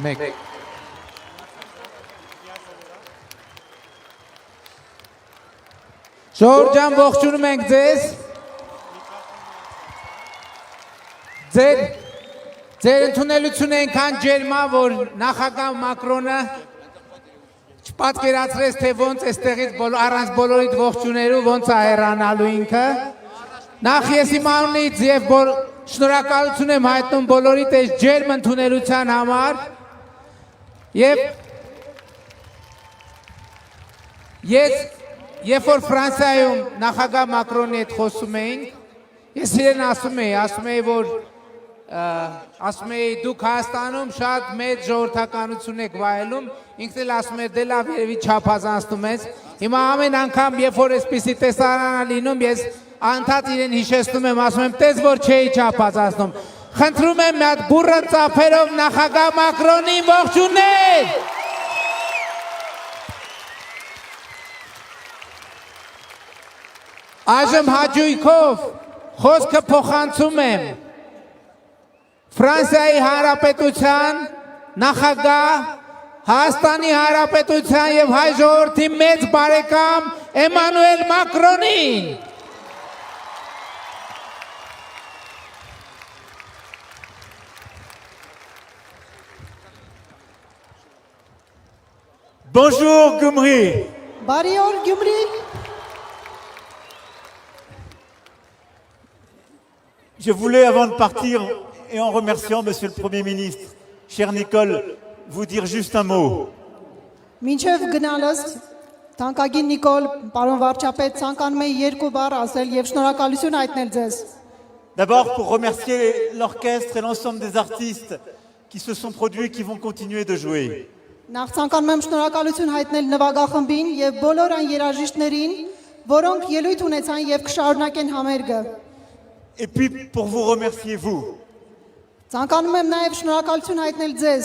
Մեկ Ժողովրդյան ողջունում ենք ձեզ Ձեր ընդունելությունը այնքան ջերմա, որ նախագահ Մակրոնը չպատկերացրեց, թե ոնց այստեղից առանց բոլորիդ ողջունելու ոնց է հեռանալու ինքը։ Նախ ես իմ անունից եւ շնորհակալություն եմ հայտնում բոլորիդ այս ջերմ ընդունելության համար եւ երբ որ Ֆրանսիայում նախագահ Մակրոնի հետ խոսում էինք, ես իրեն ասում էի, որ դուք Հայաստանում շատ մեծ ժողովրդականություն եք վայելում, ինքն էլ ասում էր դե լավ երևի չափազանցնում ես։ Հիմա ամեն անգամ, երբ որ այսպիսի տեսարան է լինում, ես անդադ իրեն հիշեցնում եմ, ասում եմ, տես որ չէի չափազանցնում։ Խնդրում եմ մի հատ բուռն ծափերով նախագահ Մակրոնին ողջունել։ Այժմ հաճույքով խոսքը փոխանցում եմ Ֆրանսիայի Հանրապետության նախագահ, Հայաստանի Հանրապետության եւ հայ ժողովրդի մեծ բարեկամ Էմանուել Մակրոնին։ Bonjour Gyumri. Բարի օր Գյումրի։ Je voulais, avant de partir, et en remerciant Monsieur le Premier ministre, cher Nicole, vous dire juste un mot. Մինչև գնալս Թանկագին Նիկոլ, պարոն վարչապետ, ցանկանում եմ երկու բառ ասել եւ շնորհակալություն հայտնել ձեզ։ D'abord pour remercier l'orchestre et l'ensemble des artistes qui se sont produits et qui vont continuer de jouer. Նախ ցանկանում եմ շնորհակալություն հայտնել նվագախմբին եւ բոլոր այն երաժիշտներին, որոնք ելույթ ունեցան եւ կշարունակեն համերգը։ Et puis pour vous remercier vous, Ցանկանում եմ նաեւ շնորհակալություն հայտնել ձեզ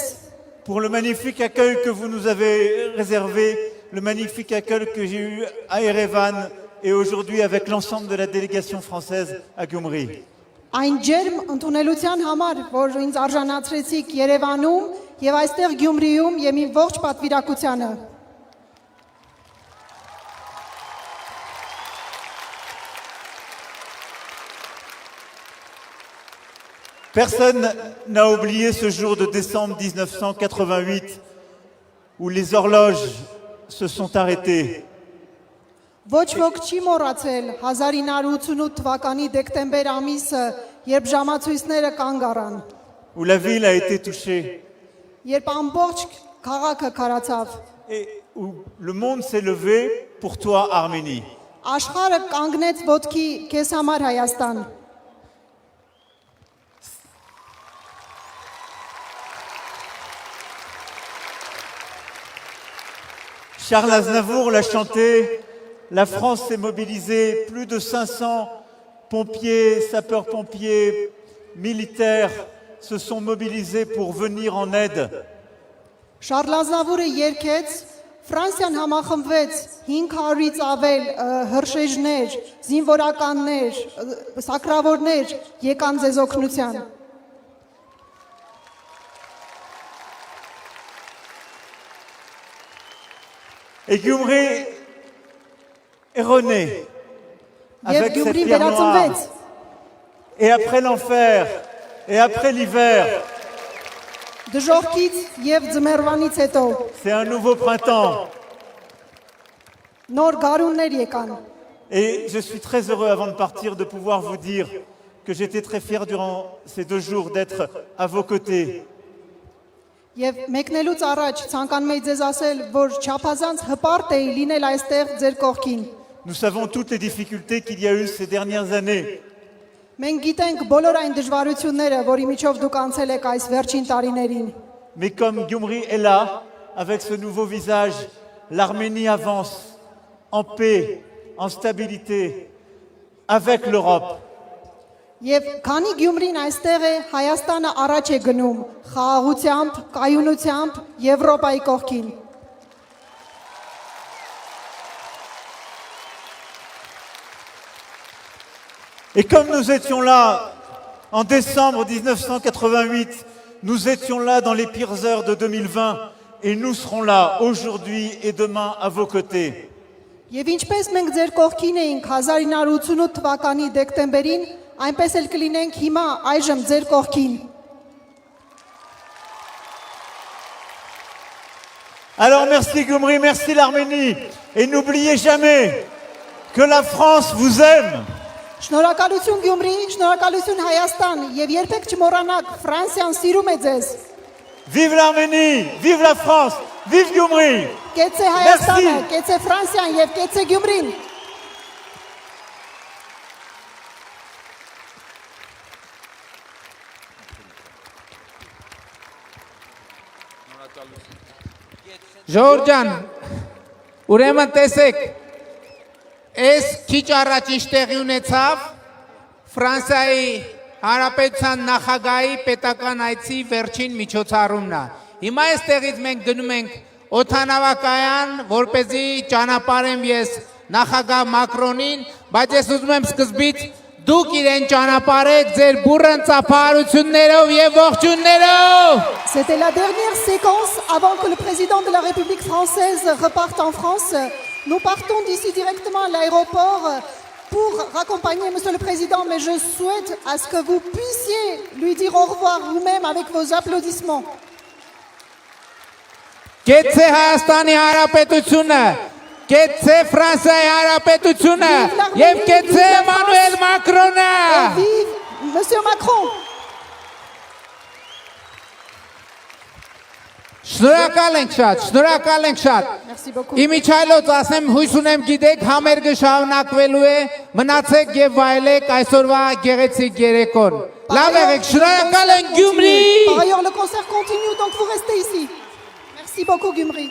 pour le magnifique accueil que vous nous avez réservé, le magnifique accueil que j'ai eu à Erevan et aujourd'hui avec l'ensemble de la délégation française à Gyumri. այն ջերմ ընդունելության համար, որ ինձ արժանացրեցիք Երևանում եւ այստեղ Գյումրիում եւ իմ ողջ պատվիրակությանը։ Personne n'a oublié ce jour de décembre 1988 où les horloges se sont arrêtées. Ոչ ոք չի մոռացել 1988 թվականի դեկտեմբեր ամիսը, երբ ժամացույցները կանգ առան, Où la ville a été touchée երբ ամբողջ քաղաքը քարացավ, et où le monde s'est levé pour toi, Arménie. աշխարհը կանգնեց ոտքի քեզ համար Հայաստան։ Charles Aznavour l'a chanté, la France s'est mobilisée, plus de 500 pompiers, sapeurs-pompiers, militaires se sont mobilisés pour venir en aide. Շարլ Ազնավուրը երգեց, Ֆրանսիան համախմբվեց 500-ից ավել հրշեջներ, զինվորականներ, սակրավորներ եկան ձեզ օգնության։ Et Gyumri est rené Եվ avec cette Գյումրին pierre noire. վերածնվեց, Et après l'enfer, et après l'hiver, դժոխքից եւ ձմեռվանից հետո c'est un nouveau printemps. նոր գարուններ եկան։ Et je suis très heureux avant de partir de pouvoir vous dire que j'étais très fier durant ces 2 jours d'être à vos côtés. Եվ մեկնելուց առաջ ցանկանում եմ ձեզ ասել, որ չափազանց հպարտ էի լինել այստեղ ձեր կողքին։ Nous savons toutes les difficultés qu'il y a eu ces dernières années. Մենք գիտենք բոլոր այն դժվարությունները, որի միջով դուք անցել եք այս վերջին տարիներին։ Mais comme Gyumri est là, avec ce nouveau visage, l'Arménie avance en paix, en stabilité, avec l'Europe. Եվ քանի Գյումրին այստեղ է, Հայաստանը առաջ է գնում խաղաղությամբ, կայունությամբ Եվրոպայի կողքին։ Et comme nous étions là en décembre 1988 Nous étions là dans les pires heures de 2020 et nous serons là aujourd'hui et demain à vos côtés. Եվ ինչպես մենք ձեր կողքին էինք 1988 թվականի դեկտեմբերին, այնպես էլ կլինենք հիմա այժմ ձեր կողքին։ Alors merci Gyumri, merci l'Arménie. Et n'oubliez jamais que la France vous aime. Շնորհակալություն Գյումրի, շնորհակալություն Հայաստան եւ երբեք չմոռանաք Ֆրանսիան սիրում է ձեզ։ Vive l'Arménie, vive la France, vive Gyumri. Կեցե Հայաստանը, Merci. կեցե Ֆրանսիան եւ կեցե Գյումրին։ Ժորժան, ուրեմն տեսեք, այս քիչ առաջ ինչ տեղի ունեցավ Ֆրանսիայի Հանրապետության նախագահի պետական այցի վերջին միջոցառումն է։ Հիմա այստեղից մենք գնում ենք օդանավակայան, որպեսզի ճանապարհեմ ես նախագահ Մակրոնին, բայց ես ուզում եմ սկզբից դուք իրեն ճանապարհեք ձեր բուրըն ծափահարություններով եւ ողջուններով։ C'était la dernière séquence avant que le président de la République française reparte en France. Nous partons d'ici directement à l'aéroport pour raccompagner Monsieur le Président, mais je souhaite à ce que vous puissiez lui dire au revoir vous-même avec vos applaudissements. Կեցե Հայաստանի Հանրապետությունը, կեցե Ֆրանսիայի Հանրապետությունը եւ կեցե Էմանուել Մակրոնը։ Et vive Monsieur Macron! Շնորհակալ ենք շատ, շնորհակալ ենք շատ։ Merci beaucoup. Իմիջայլոց ասեմ, հույս ունեմ գիտեք, համերգը շարունակվելու է, մնացեք եւ վայելեք այսօրվա գեղեցիկ երեկոն։ Լավ եղեք, շնորհակալ ենք Գյումրի։ Par ailleurs, le concert continue, donc vous restez ici. Merci beaucoup, Gyumri.